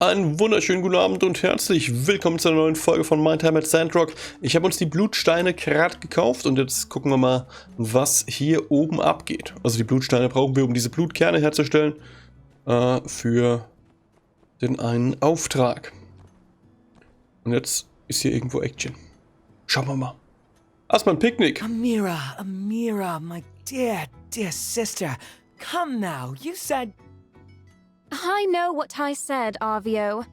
Einen wunderschönen guten Abend und herzlich willkommen zu einer neuen Folge von My Time mit Sandrock. Ich habe uns die Blutsteine gerade gekauft und jetzt gucken wir mal, was hier oben abgeht. Also die Blutsteine brauchen wir, um diese Blutkerne herzustellen, für den einen Auftrag. Und jetzt ist hier irgendwo Action. Schauen wir mal. Erstmal ein Picknick. Amira, my dear sister. Come now, you said... I know what I said, Arvio.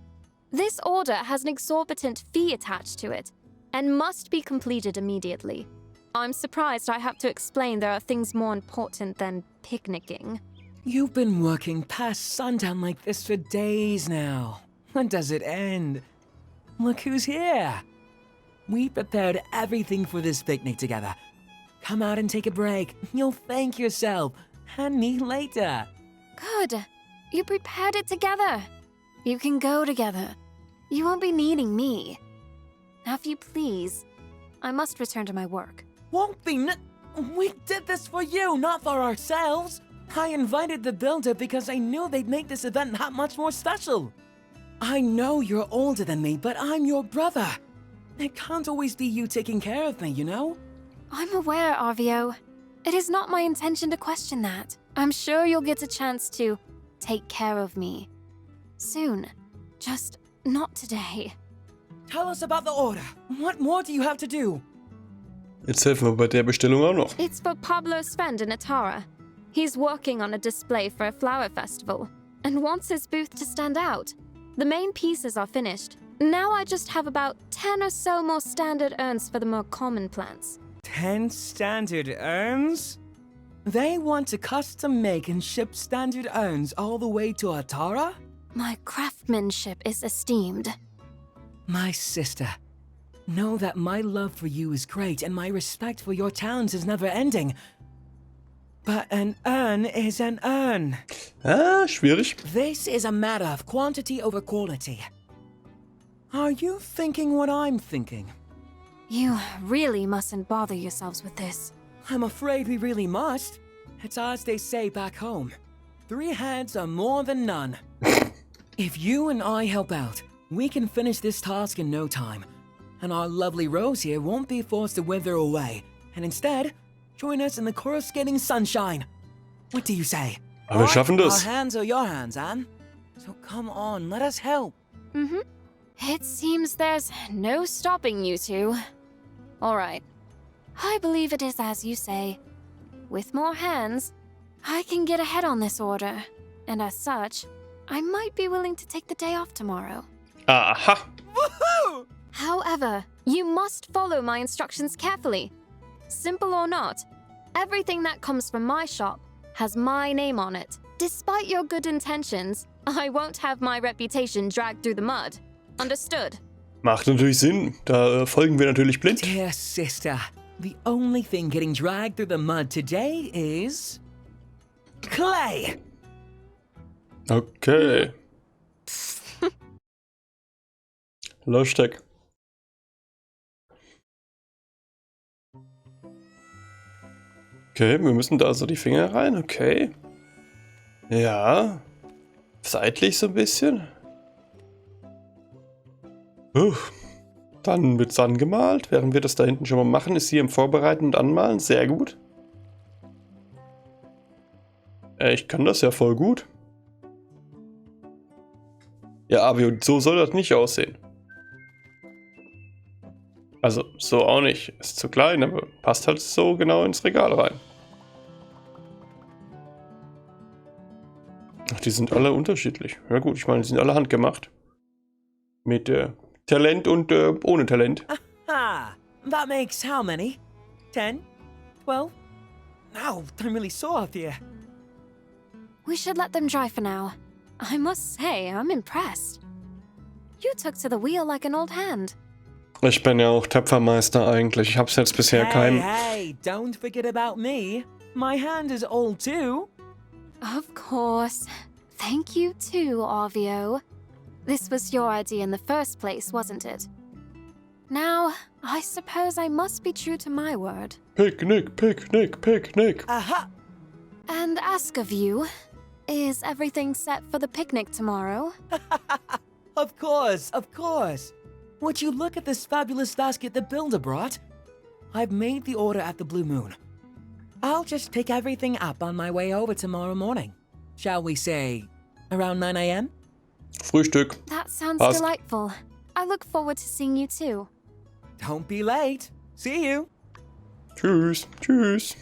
This order has an exorbitant fee attached to it, and must be completed immediately. I'm surprised I have to explain there are things more important than picnicking. You've been working past sundown like this for days now. When does it end? Look who's here. We prepared everything for this picnic together. Come out and take a break. You'll thank yourself, and me later. Good. You prepared it together. You can go together. You won't be needing me. Now, if you please, I must return to my work. Won't be We did this for you, not for ourselves. I invited the builder because I knew they'd make this event that much more special. I know you're older than me, but I'm your brother. It can't always be you taking care of me, you know? I'm aware, Arvio. It is not my intention to question that. I'm sure you'll get a chance to take care of me. Soon. Just not today. Tell us about the order. What more do you have to do? Jetzt helfen wir bei der Bestellung auch noch. It's for Pablo Svend in Atara. He's working on a display for a flower festival and wants his booth to stand out. The main pieces are finished. Now I just have about 10 or so more standard urns for the more common plants. 10 standard urns? They want to custom make and ship standard urns all the way to Atara? My craftsmanship is esteemed. My sister, know that my love for you is great and my respect for your talents is never ending. But an urn is an urn. Ah, schwierig. This is a matter of quantity over quality. Are you thinking what I'm thinking? You really mustn't bother yourselves with this. I'm afraid we really must. It's as they say back home. 3 heads are more than none. If you and I help out, we can finish this task in no time. And our lovely Rose here won't be forced to wither away. And instead, join us in the coruscating sunshine. What do you say? Aber wir schaffen das. Our hands are your hands, Anne. So come on, let us help. It seems there's no stopping you two. All right. I believe it is as you say. With more hands, I can get ahead on this order. And as such, I might be willing to take the day off tomorrow. Aha. Woohoo! However, you must follow my instructions carefully. Simple or not, everything that comes from my shop has my name on it. Despite your good intentions, I won't have my reputation dragged through the mud. Understood? Macht natürlich Sinn. Da folgen wir natürlich blind. Dear sister, the only thing getting dragged through the mud today is... clay! Okay. Löschdeck. Okay, wir müssen da so die Finger rein, okay. Ja. Seitlich so ein bisschen. Dann wird's angemalt. Während wir das da hinten schon mal machen, ist hier im Vorbereiten und Anmalen. Sehr gut. Ich kann das ja voll gut. Ja, aber so soll das nicht aussehen. Also, so auch nicht. Ist zu klein, aber passt halt so genau ins Regal rein. Ach, die sind alle unterschiedlich. Ja gut, ich meine, die sind alle handgemacht. Mit Talent und ohne Talent. Aha! That makes how many? 10? 12? Ow, I'm really sore up here. We should let them dry for now. I must say, I'm impressed. You took to the wheel like an old hand. Ich bin ja auch Töpfermeister eigentlich. Ich hab's jetzt bisher keinem... Hey, don't forget about me. My hand is old too. Of course. Thank you too, Arvio. This was your idea in the first place, wasn't it? Now, I suppose I must be true to my word. Picnic, picnic, picnic. Aha! And ask of you, is everything set for the picnic tomorrow? Of course, of course. Would you look at this fabulous basket the builder brought? I've made the order at the Blue Moon. I'll just pick everything up on my way over tomorrow morning. Shall we say, around 9 a.m.? Frühstück. That sounds Passt. delightful. I look forward to seeing you too. Don't be late. See you. Tschüss. Tschüss.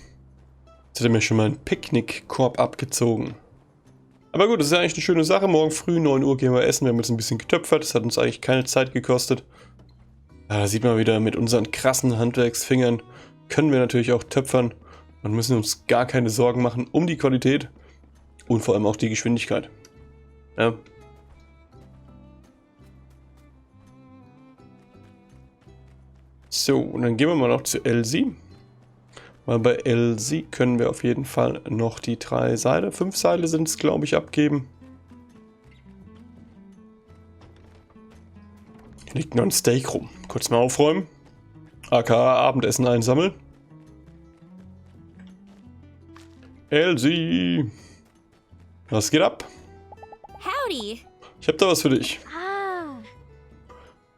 Jetzt hat er mir schon mal einen Picknickkorb abgezogen. Aber gut, das ist ja eigentlich eine schöne Sache. Morgen früh, 9 Uhr, gehen wir essen. Wir haben jetzt ein bisschen getöpfert. Das hat uns eigentlich keine Zeit gekostet. Ja, da sieht man wieder, mit unseren krassen Handwerksfingern können wir natürlich auch töpfern und müssen uns gar keine Sorgen machen um die Qualität und vor allem auch die Geschwindigkeit. Ja. So, und dann gehen wir mal noch zu Elsie. Weil bei Elsie können wir auf jeden Fall noch die 3 Seile, 5 Seile sind es, glaube ich, abgeben. Hier liegt noch ein Steak rum. Kurz mal aufräumen. aka Abendessen einsammeln. Elsie! Was geht ab? Howdy. Ich habe da was für dich. Ah.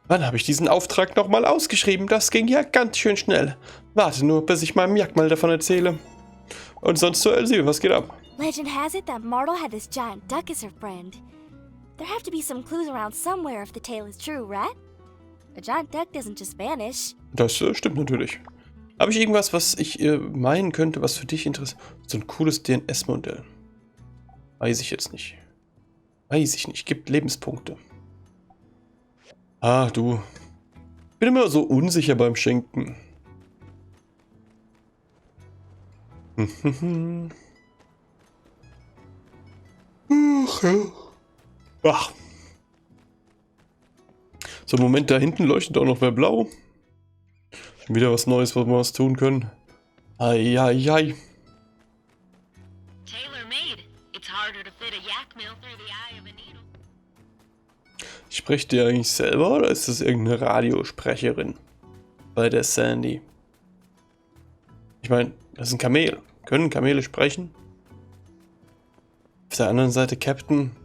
Wann habe ich diesen Auftrag nochmal ausgeschrieben? Das ging ja ganz schön schnell. Warte nur, bis ich meinem Jack mal davon erzähle. Und sonst zu Elsie, was geht ab? Legend has it that Martle had this giant duck as her friend. There have to be some clues around somewhere if the tale is true, right? A giant duck doesn't just vanish. Das stimmt natürlich. Habe ich irgendwas, was ich meinen könnte, was für dich interessant ist? So ein cooles DNS-Modell. Weiß ich jetzt nicht. Weiß ich nicht. Gibt Lebenspunkte. Ah, du. Bin immer so unsicher beim Schenken. Ach, ja. Ach. So, Moment, da hinten leuchtet auch noch wer blau. Wieder was Neues, was wir was tun können. Ai. Spricht ihr eigentlich selber oder ist das irgendeine Radiosprecherin bei der Sandy? Ich meine, das ist ein Kamel. Können Kamele sprechen? Auf der anderen Seite Captain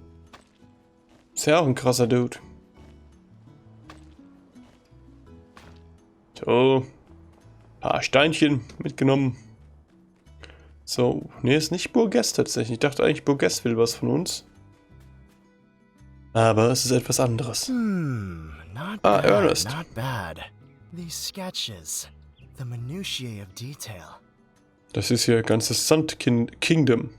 ist ja auch ein krasser Dude. So, paar Steinchen mitgenommen. So, nee, ist nicht Burgess tatsächlich. Ich dachte eigentlich, Burgess will was von uns. Aber es ist etwas anderes. Not Ah, bad, Ernest. not bad. These sketches, the minutiae of detail. Das ist hier ganzes Sand Kingdom.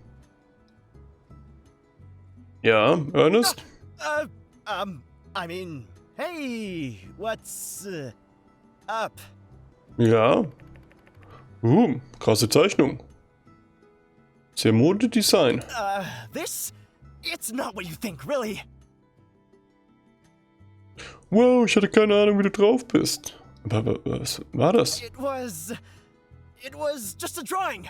Ja, Ernest? I mean, hey, what's up? Ja. Krasse Zeichnung. Sehr Modedesign. This? It's not what you think, really. Wow, ich hatte keine Ahnung, wie du drauf bist. Aber was war das? It was just a drawing.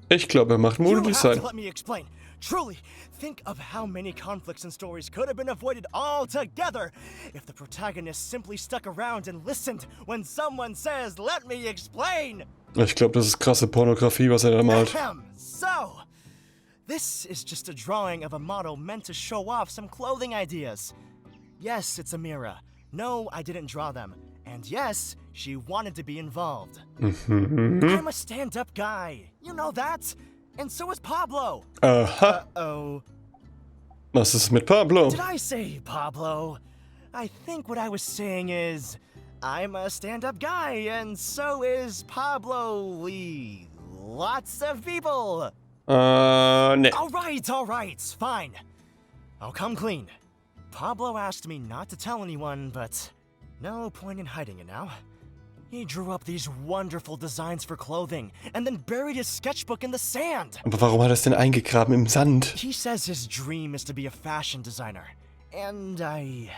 Ich glaube, er macht You have Modedesign. to let me explain. Truly, think of how many conflicts and stories could have been avoided altogether if the protagonist simply stuck around and listened when someone says, "Let me explain." Ich glaube, das ist krasse Pornografie, was er da malt. So, this is just a drawing of a model meant to show off some clothing ideas. Yes, it's Amira. No, I didn't draw them. And yes, she wanted to be involved. I'm a stand-up guy. You know that. And so is Pablo. Aha. Oh. Was ist mit Pablo? Did I say Pablo? I think what I was saying is, I'm a stand-up guy, and so is Pablo. Lots of people. Ne. All right, fine. I'll come clean. Pablo asked me not to tell anyone, but no point in hiding it now. He drew up these wonderful designs for clothing and then buried his sketchbook in the sand. Aber warum hat er es denn eingegraben im Sand? He says his dream is to be a fashion designer, and I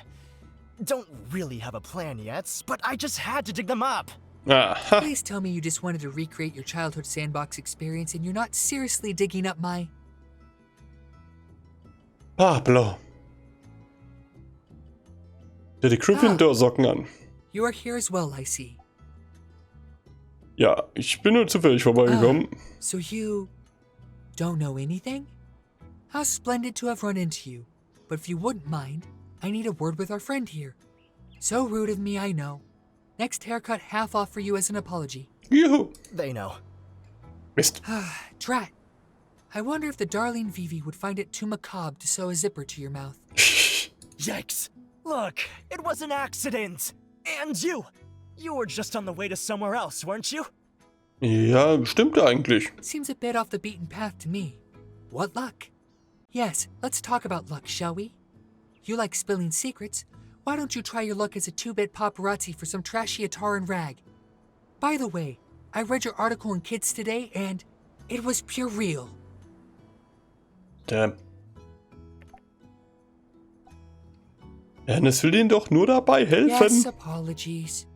don't really have a plan yet, but I just had to dig them up. Aha. Please tell me you just wanted to recreate your childhood sandbox experience and you're not seriously digging up my... Pablo. Der die Gryffindor-Socken an. You are here as well, I see. Ja, ich bin nur zufällig vorbeigekommen. So you don't know anything? How splendid to have run into you. But if you wouldn't mind, I need a word with our friend here. So rude of me, I know. Next haircut half off for you as an apology. Juhu. They know. Mist. Drat. I wonder if the darling Vivi would find it too macabre to sew a zipper to your mouth. Yikes. Look, it was an accident. And you were just on the way to somewhere else, weren't you? Ja, stimmt eigentlich. Seems a bit off the beaten path to me. What luck? Yes, let's talk about luck, shall we? You like spilling secrets. Why don't you try your luck as a 2-bit paparazzi for some trashy Ataran rag? By the way, I read your article in Kids Today and it was pure real. Damn. Ernest will ihnen doch nur dabei helfen. Yes, apologies.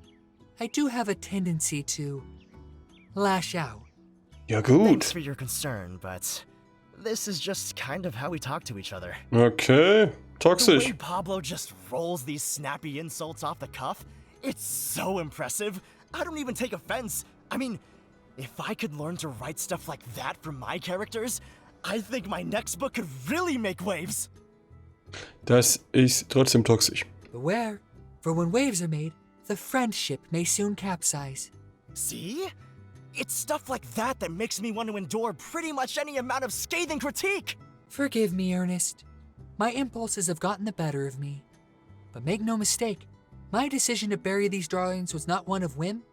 I do have a tendency to lash out. Ja gut. Thanks for your concern, but this is just kind of how we talk to each other. Okay, The way toxisch. Pablo just rolls these snappy insults off the cuff, it's so impressive. I don't even take offense. I mean, if I could learn to write stuff like that for my characters, I think my next book could really make waves. Das ist trotzdem toxisch. Beware, for when waves are made, the friendship may soon capsize. See? It's stuff like that that makes me want to endure pretty much any amount of scathing critique. Forgive me, Ernest. My impulses have gotten the better of me. But make no mistake, my decision to bury these darlings was not one of whim,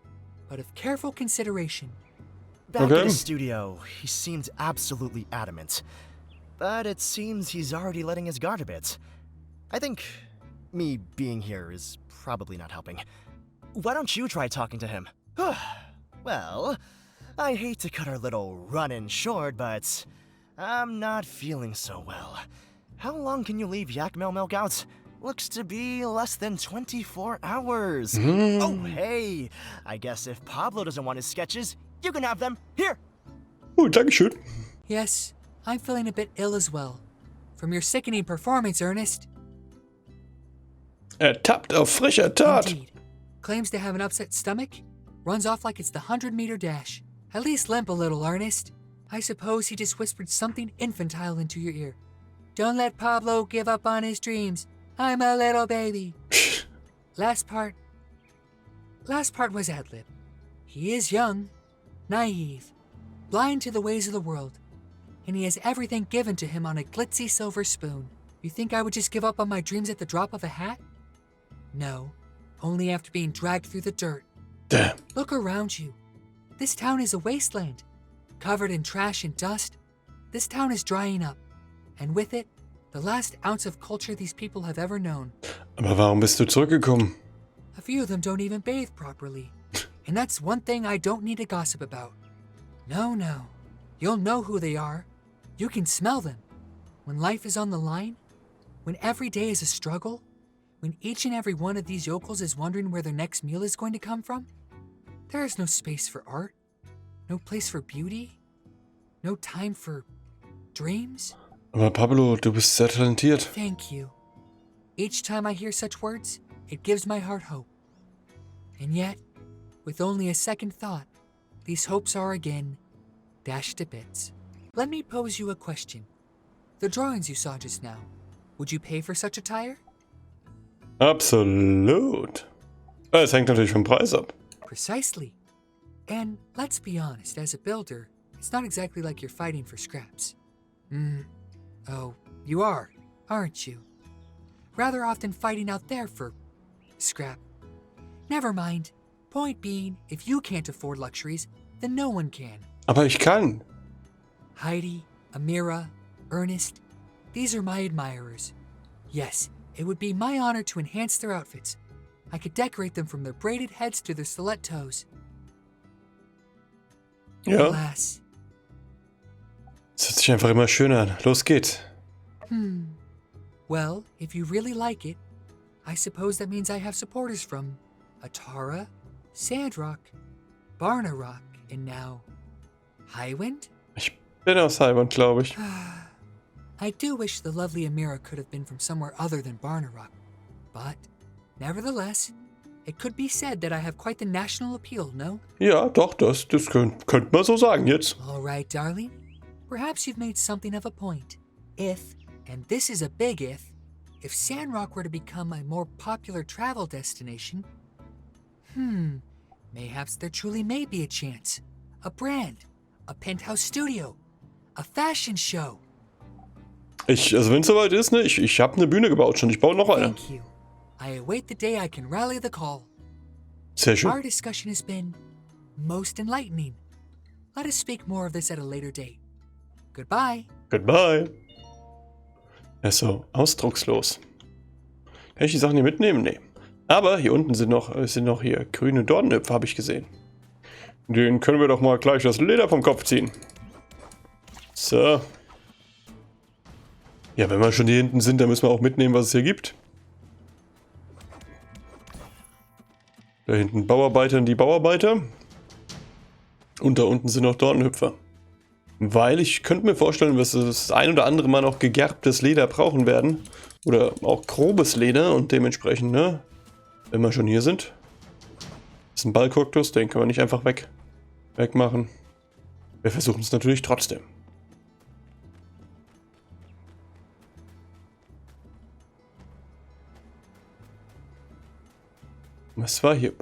but of careful consideration. Back Okay. at the studio, he seemed absolutely adamant. But it seems he's already letting his guard a bit. I think me being here is probably not helping. Why don't you try talking to him? Well, I hate to cut our little run-in short, but I'm not feeling so well. How long can you leave yak milk out? Looks to be less than 24 hours. Oh, hey! I guess if Pablo doesn't want his sketches, you can have them. Here! Oh, Dankeschön. Yes, I'm feeling a bit ill as well. From your sickening performance, Ernest. Ertappt auf frischer Tat. Indeed. Claims to have an upset stomach. Runs off like it's the 100-meter dash. At least limp a little, Ernest. I suppose he just whispered something infantile into your ear. Don't let Pablo give up on his dreams. I'm a little baby. Last part was ad-lib. He is young, naive, blind to the ways of the world, and he has everything given to him on a glitzy silver spoon. You think I would just give up on my dreams at the drop of a hat? No, only after being dragged through the dirt. Damn. Look around you. This town is a wasteland. Covered in trash and dust, this town is drying up. And with it, the last ounce of culture these people have ever known. Aber warum bist du zurückgekommen? A few of them don't even bathe properly. And that's one thing I don't need to gossip about. No. You'll know who they are. You can smell them. When life is on the line, when every day is a struggle, when each and every one of these yokels is wondering where their next meal is going to come from, there is no space for art, no place for beauty, no time for dreams. Aber Pablo, du bist sehr talentiert. Thank you. Each time I hear such words, it gives my heart hope. And yet, with only a second thought, these hopes are again dashed to bits. Let me pose you a question. The drawings you saw just now, would you pay for such attire? Absolut. Es hängt natürlich vom Preis ab. Precisely. And let's be honest, as a builder, it's not exactly like you're fighting for scraps. Oh, you are, aren't you? Rather often fighting out there for scrap. Never mind. Point being, if you can't afford luxuries, then no one can. Aber ich kann. Heidi, Amira, Ernest, these are my admirers. Yes, it would be my honor to enhance their outfits. I could decorate them from their braided heads to their stiletto toes. Ja. Alas. Es hört sich einfach immer schöner an. Los geht's. Well, if you really like it, I suppose that means I have supporters from Atara, Sandrock, Barnarock, and now Highwind? Ich bin aus Highwind, glaube ich. I do wish the lovely Amira could have been from somewhere other than Barnarock, but nevertheless, it could be said that I have quite the national appeal, no? Ja, doch, das könnte man so sagen jetzt. All right, darling. Perhaps you've made something of a point. If, and this is a big if, If Sandrock were to become a more popular travel destination, mayhaps there truly may be a chance. A brand, a penthouse studio, a fashion show. Also wenn es soweit ist, ne, ich habe eine Bühne gebaut schon. Ich baue noch eine. Thank you. I await the day I can rally the call. Sehr schön. Our discussion has been most enlightening. Let us speak more of this at a later date. Goodbye. Goodbye. Er ist so ausdruckslos. Kann ich die Sachen hier mitnehmen? Nee. Aber hier unten sind noch hier grüne Dornenhüpfer, habe ich gesehen. Den können wir doch mal gleich das Leder vom Kopf ziehen. So. Ja, wenn wir schon hier hinten sind, dann müssen wir auch mitnehmen, was es hier gibt. Da hinten Bauarbeiter und die Bauarbeiter. Und da unten sind noch Dornenhüpfer. Weil ich könnte mir vorstellen, dass wir das ein oder andere Mal noch gegerbtes Leder brauchen werden. Oder auch grobes Leder und dementsprechend, ne? Wenn wir schon hier sind. Das ist ein Ballkoktus, den können wir nicht einfach wegmachen. Wir versuchen es natürlich trotzdem. Was war hier?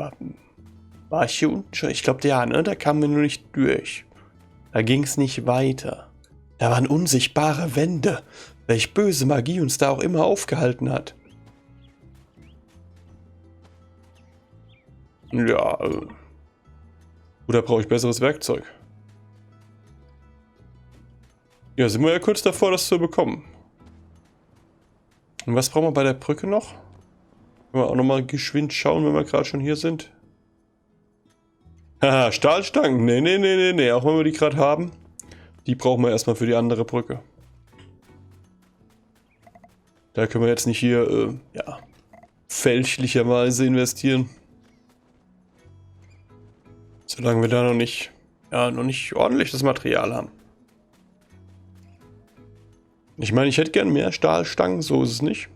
War ich hier unten schon? Ich glaube, ja, ne? Da kamen wir nur nicht durch. Da ging es nicht weiter. Da waren unsichtbare Wände. Welch böse Magie uns da auch immer aufgehalten hat. Ja, oder brauche ich besseres Werkzeug? Ja, sind wir ja kurz davor, das zu bekommen. Und was brauchen wir bei der Brücke noch? Können wir auch nochmal geschwind schauen, wenn wir gerade schon hier sind. Haha, Stahlstangen. Nee. Auch wenn wir die gerade haben. Die brauchen wir erstmal für die andere Brücke. Da können wir jetzt nicht hier, ja, fälschlicherweise investieren. Solange wir da noch nicht ordentlich das Material haben. Ich meine, ich hätte gern mehr Stahlstangen, so ist es nicht.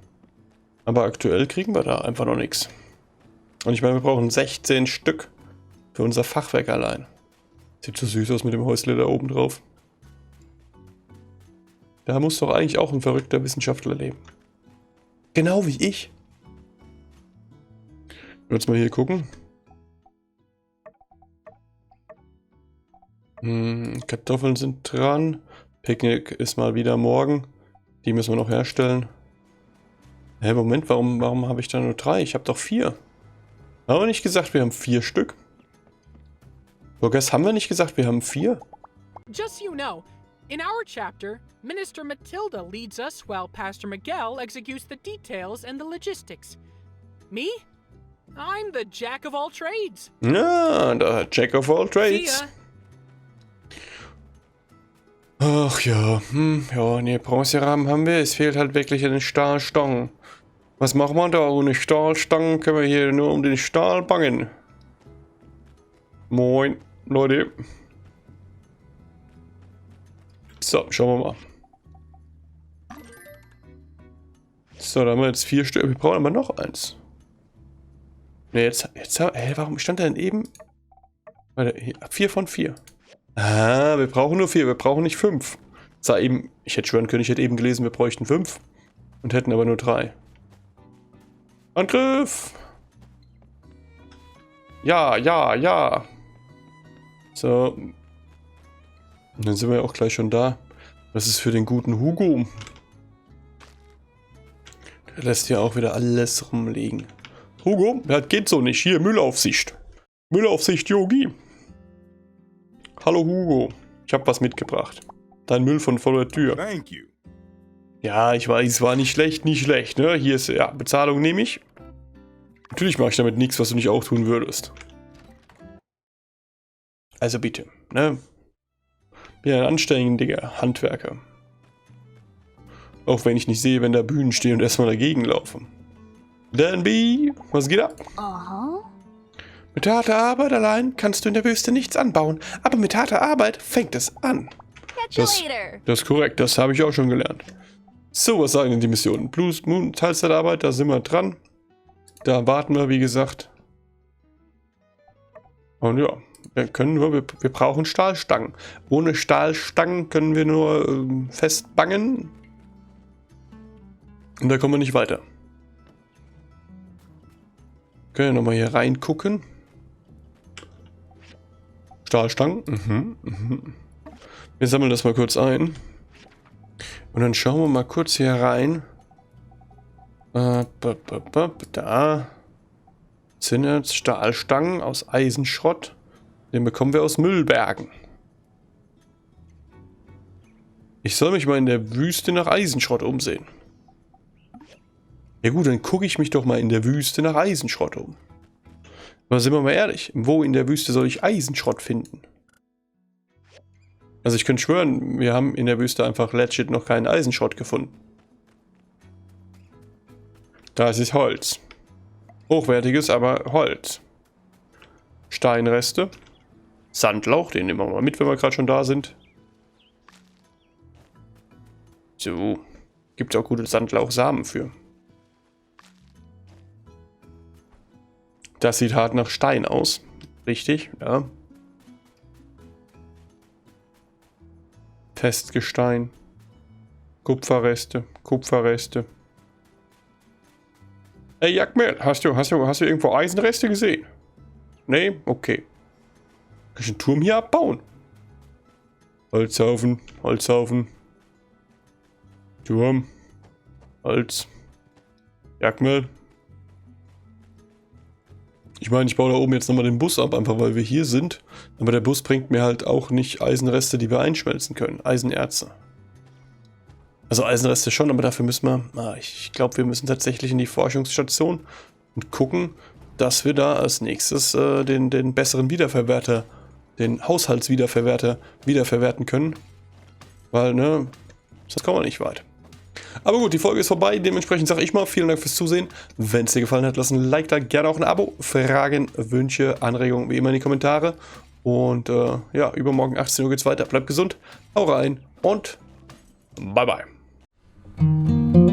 Aber aktuell kriegen wir da einfach noch nichts. Und ich meine, wir brauchen 16 Stück für unser Fachwerk allein. Sieht so süß aus mit dem Häusle da oben drauf. Da muss doch eigentlich auch ein verrückter Wissenschaftler leben. Genau wie ich. Jetzt mal hier gucken. Kartoffeln sind dran. Picknick ist mal wieder morgen. Die müssen wir noch herstellen. Hä, Moment, warum habe ich da nur 3? Ich habe doch 4. Haben wir nicht gesagt, wir haben 4 Stück? Burgers, haben wir nicht gesagt, wir haben 4? Just so you know, in our chapter, Minister Matilda leads us while Pastor Miguel executes the details and the logistics. Me? I'm the Jack of all trades. Ja, der Jack of all See trades. ya. Ach ja, ja, ne, Bronzerahmen haben wir. Es fehlt halt wirklich an den Stahlstangen. Was machen wir da? Ohne Stahlstangen können wir hier nur um den Stahl bangen. Moin, Leute. So, schauen wir mal. So, da haben wir jetzt 4 Stück. Wir brauchen aber noch eins. Ne, warum stand da denn eben? Warte, hier, 4 von 4. Ah, wir brauchen nur 4, wir brauchen nicht 5. Sah eben, ich hätte schwören können, ich hätte eben gelesen, wir bräuchten 5. Und hätten aber nur 3. Angriff! Ja. So. Und dann sind wir ja auch gleich schon da. Das ist für den guten Hugo. Der lässt hier auch wieder alles rumliegen. Hugo, das geht so nicht. Hier, Müllaufsicht. Müllaufsicht, Yogi. Hallo Hugo, ich habe was mitgebracht. Dein Müll von vor der Tür. Thank you. Ja, ich weiß, es war nicht schlecht, ne? Hier ist, ja, Bezahlung nehme ich. Natürlich mache ich damit nichts, was du nicht auch tun würdest. Also bitte, ne? Bin ein anständiger Handwerker. Auch wenn ich nicht sehe, wenn da Bühnen stehen und erstmal dagegen laufen. Dan B, was geht ab? Aha. Mit harter Arbeit allein kannst du in der Wüste nichts anbauen, aber mit harter Arbeit fängt es an. Catch you later. Das ist korrekt, das habe ich auch schon gelernt. So, was sagen denn die Missionen? Blues Moon, Teilzeitarbeit, da sind wir dran. Da warten wir, wie gesagt. Und ja, wir brauchen Stahlstangen. Ohne Stahlstangen können wir nur fest bangen. Und da kommen wir nicht weiter. Können wir nochmal hier reingucken. Stahlstangen. Wir sammeln das mal kurz ein. Und dann schauen wir mal kurz hier rein. Da sind jetzt Stahlstangen aus Eisenschrott. Den bekommen wir aus Müllbergen. Ich soll mich mal in der Wüste nach Eisenschrott umsehen. Ja gut, dann gucke ich mich doch mal in der Wüste nach Eisenschrott um. Aber sind wir mal ehrlich, wo in der Wüste soll ich Eisenschrott finden? Also ich könnte schwören, wir haben in der Wüste einfach legit noch keinen Eisenschrott gefunden. Das ist Holz. Hochwertiges, aber Holz. Steinreste. Sandlauch, den nehmen wir mal mit, wenn wir gerade schon da sind. So. Gibt auch gute Sandlauchsamen für. Das sieht hart nach Stein aus. Richtig, ja. Festgestein. Kupferreste. Kupferreste. Ey, Jagdmehl, hast du irgendwo Eisenreste gesehen? Nee? Okay. Kann ich einen Turm hier abbauen? Holzhaufen, Holzhaufen. Turm. Holz. Jagdmehl. Ich meine, ich baue da oben jetzt nochmal den Bus ab, einfach weil wir hier sind. Aber der Bus bringt mir halt auch nicht Eisenreste, die wir einschmelzen können. Eisenerze. Also Eisenreste schon, aber dafür müssen wir... ich glaube, wir müssen tatsächlich in die Forschungsstation und gucken, dass wir da als nächstes den besseren Wiederverwerter, den Haushaltswiederverwerter wiederverwerten können. Weil, ne, sonst kommen wir nicht weit. Aber gut, die Folge ist vorbei. Dementsprechend sage ich mal, vielen Dank fürs Zusehen. Wenn es dir gefallen hat, lass ein Like da, gerne auch ein Abo. Fragen, Wünsche, Anregungen wie immer in die Kommentare. Und ja, übermorgen 18 Uhr geht's weiter. Bleibt gesund, hau rein und bye bye. Thank you.